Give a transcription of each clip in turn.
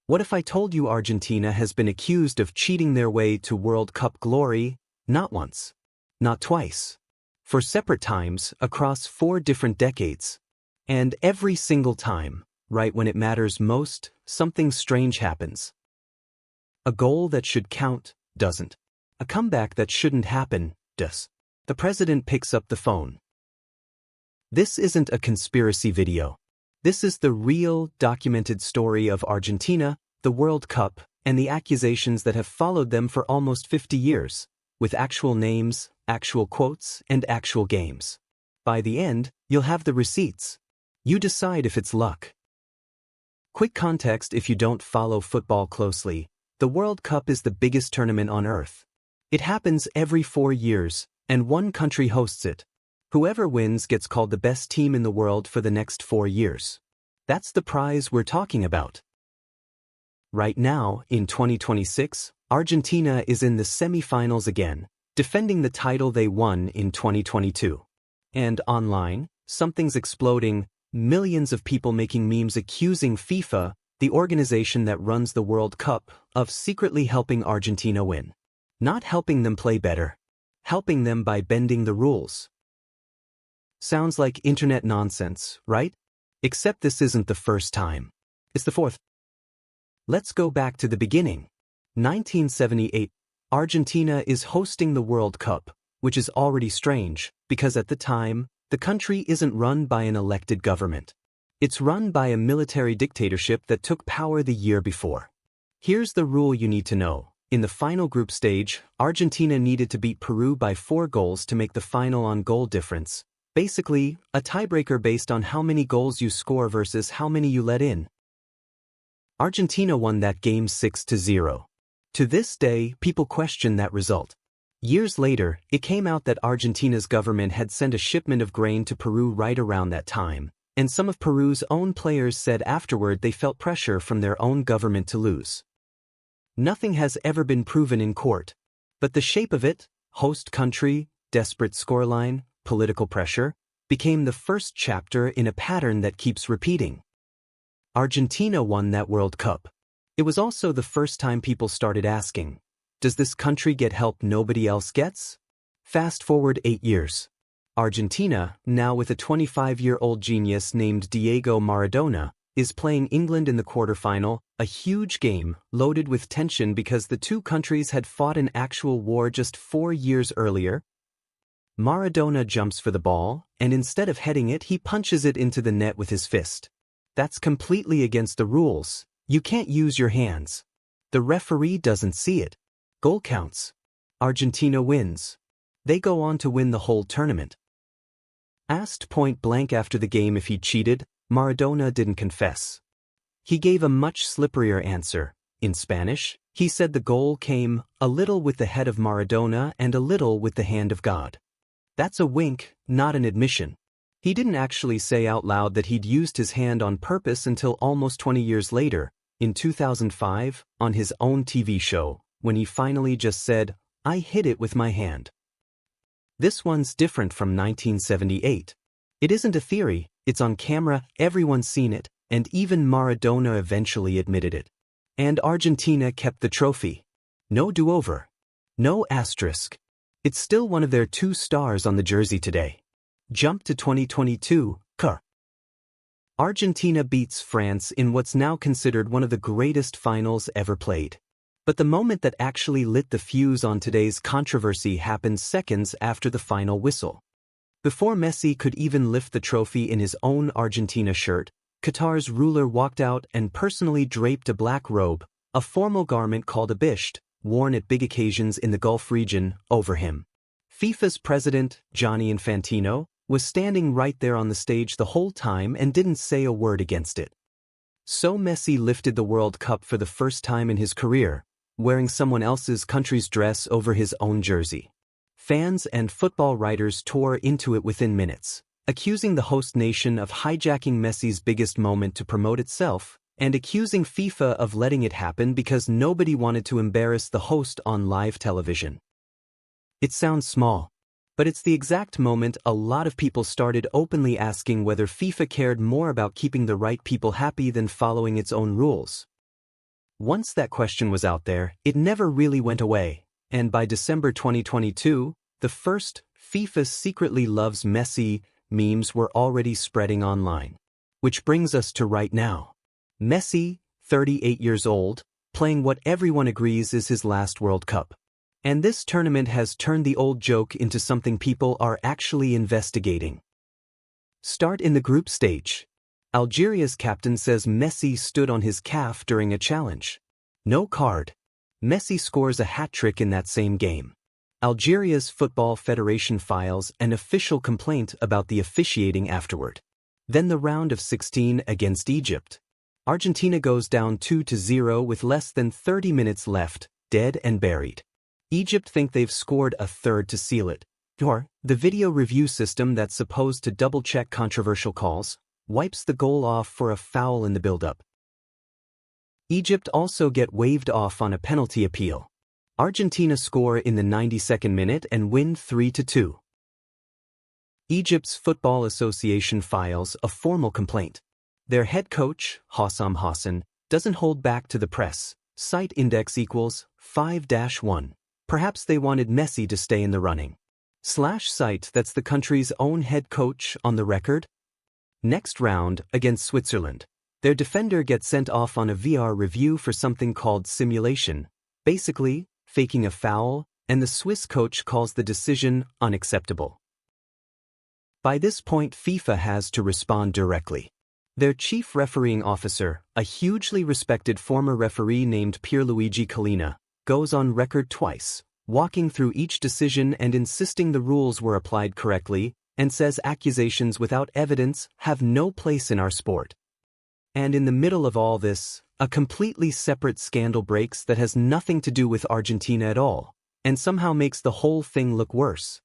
What if I told you Argentina has been accused of cheating their way to World Cup glory, not once, not twice, for separate times across 4 different decades? And every single time, right when it matters most, something strange happens. A goal that should count doesn't. A comeback that shouldn't happen does. The president picks up the phone. This isn't a conspiracy video. This is the real, documented story of Argentina, the World Cup, and the accusations that have followed them for almost 50 years, with actual names, actual quotes, and actual games. By the end, you'll have the receipts. You decide if it's luck. Quick context if you don't follow football closely. The World Cup is the biggest tournament on Earth. It happens every 4 years, and one country hosts it. Whoever wins gets called the best team in the world for the next 4 years. That's the prize we're talking about. Right now, in 2026, Argentina is in the semi-finals again, defending the title they won in 2022. And online, something's exploding, millions of people making memes accusing FIFA, the organization that runs the World Cup, of secretly helping Argentina win. Not helping them play better. Helping them by bending the rules. Sounds like internet nonsense, right? Except this isn't the first time. It's the 4th. Let's go back to the beginning. 1978, Argentina is hosting the World Cup, which is already strange, because at the time, the country isn't run by an elected government. It's run by a military dictatorship that took power the year before. Here's the rule you need to know. In the final group stage, Argentina needed to beat Peru by 4 goals to make the final on goal difference. Basically, a tiebreaker based on how many goals you score versus how many you let in. Argentina won that game 6-0. To this day, people question that result. Years later, it came out that Argentina's government had sent a shipment of grain to Peru right around that time, and some of Peru's own players said afterward they felt pressure from their own government to lose. Nothing has ever been proven in court. But the shape of it, host country, desperate scoreline, political pressure, became the first chapter in a pattern that keeps repeating. Argentina won that World Cup. It was also the first time people started asking, does this country get help nobody else gets? Fast forward 8 years. Argentina, now with a 25-year-old genius named Diego Maradona, is playing England in the quarterfinal, a huge game, loaded with tension because the two countries had fought an actual war just 4 years earlier. Maradona jumps for the ball, and instead of heading it, he punches it into the net with his fist. That's completely against the rules. You can't use your hands. The referee doesn't see it. Goal counts. Argentina wins. They go on to win the whole tournament. Asked point blank after the game if he cheated, Maradona didn't confess. He gave a much slipperier answer. In Spanish, he said the goal came a little with the head of Maradona and a little with the hand of God. That's a wink, not an admission. He didn't actually say out loud that he'd used his hand on purpose until almost 20 years later, in 2005, on his own TV show, when he finally just said, "I hit it with my hand." This one's different from 1978. It isn't a theory, it's on camera, everyone's seen it, and even Maradona eventually admitted it. And Argentina kept the trophy. No do-over. No asterisk. It's still one of their 2 stars on the jersey today. Jump to 2022, Qatar. Argentina beats France in what's now considered one of the greatest finals ever played. But the moment that actually lit the fuse on today's controversy happened seconds after the final whistle. Before Messi could even lift the trophy in his own Argentina shirt, Qatar's ruler walked out and personally draped a black robe, a formal garment called a bisht, worn at big occasions in the Gulf region, over him. FIFA's president, Gianni Infantino, was standing right there on the stage the whole time and didn't say a word against it. So Messi lifted the World Cup for the first time in his career, wearing someone else's country's dress over his own jersey. Fans and football writers tore into it within minutes, accusing the host nation of hijacking Messi's biggest moment to promote itself, and accusing FIFA of letting it happen because nobody wanted to embarrass the host on live television. It sounds small, but it's the exact moment a lot of people started openly asking whether FIFA cared more about keeping the right people happy than following its own rules. Once that question was out there, it never really went away, and by December 2022, the first "FIFA secretly loves Messi" memes were already spreading online. Which brings us to right now. Messi, 38 years old, playing what everyone agrees is his last World Cup. And this tournament has turned the old joke into something people are actually investigating. Start in the group stage. Algeria's captain says Messi stood on his calf during a challenge. No card. Messi scores a hat-trick in that same game. Algeria's Football Federation files an official complaint about the officiating afterward. Then the round of 16 against Egypt. Argentina goes down 2-0 with less than 30 minutes left, dead and buried. Egypt think they've scored a third to seal it. Or, the video review system that's supposed to double-check controversial calls, wipes the goal off for a foul in the build-up. Egypt also get waved off on a penalty appeal. Argentina score in the 92nd minute and win 3-2. Egypt's Football Association files a formal complaint. Their head coach, Hossam Hassan, doesn't hold back to the press. Site index equals 5-1. Perhaps they wanted Messi to stay in the running. /site that's the country's own head coach on the record. Next round, against Switzerland. Their defender gets sent off on a VAR review for something called simulation, basically, faking a foul, and the Swiss coach calls the decision unacceptable. By this point, FIFA has to respond directly. Their chief refereeing officer, a hugely respected former referee named Pierluigi Collina, goes on record twice, walking through each decision and insisting the rules were applied correctly, and says accusations without evidence have no place in our sport. And in the middle of all this, a completely separate scandal breaks that has nothing to do with Argentina at all, and somehow makes the whole thing look worse.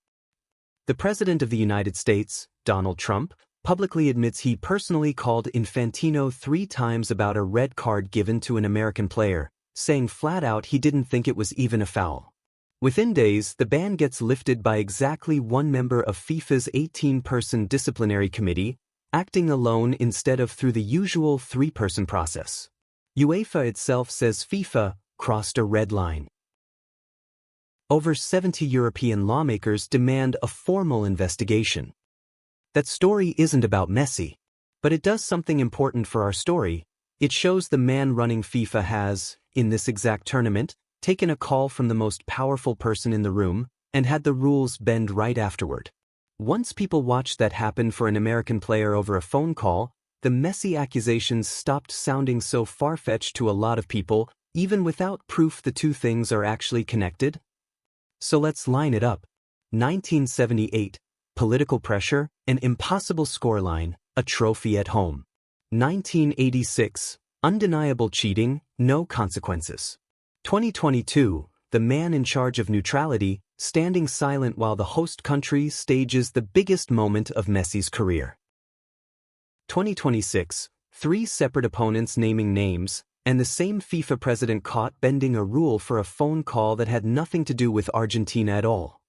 The President of the United States, Donald Trump, publicly admits he personally called Infantino 3 times about a red card given to an American player, saying flat out he didn't think it was even a foul. Within days, the ban gets lifted by exactly one member of FIFA's 18-person disciplinary committee, acting alone instead of through the usual 3-person process. UEFA itself says FIFA crossed a red line. Over 70 European lawmakers demand a formal investigation. That story isn't about Messi, but it does something important for our story. It shows the man running FIFA has, in this exact tournament, taken a call from the most powerful person in the room and had the rules bend right afterward. Once people watched that happen for an American player over a phone call, the Messi accusations stopped sounding so far-fetched to a lot of people, even without proof the two things are actually connected. So let's line it up. 1978, political pressure, an impossible scoreline, a trophy at home. 1986, undeniable cheating, no consequences. 2022, the man in charge of neutrality, standing silent while the host country stages the biggest moment of Messi's career. 2026, 3 separate opponents naming names, and the same FIFA president caught bending a rule for a phone call that had nothing to do with Argentina at all.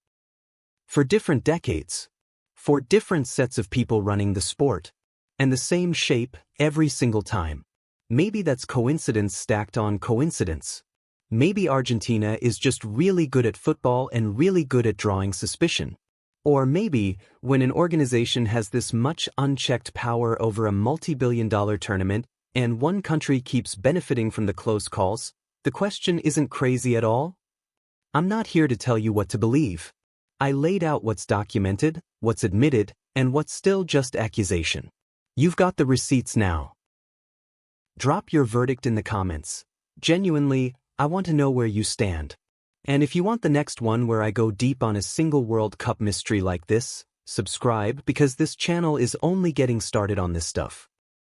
For different decades. For different sets of people running the sport. And the same shape every single time. Maybe that's coincidence stacked on coincidence. Maybe Argentina is just really good at football and really good at drawing suspicion. Or maybe, when an organization has this much unchecked power over a multi-billion-dollar tournament, and one country keeps benefiting from the close calls, the question isn't crazy at all? I'm not here to tell you what to believe. I laid out what's documented, what's admitted, and what's still just accusation. You've got the receipts now. Drop your verdict in the comments. Genuinely, I want to know where you stand. And if you want the next one where I go deep on a single World Cup mystery like this, subscribe because this channel is only getting started on this stuff.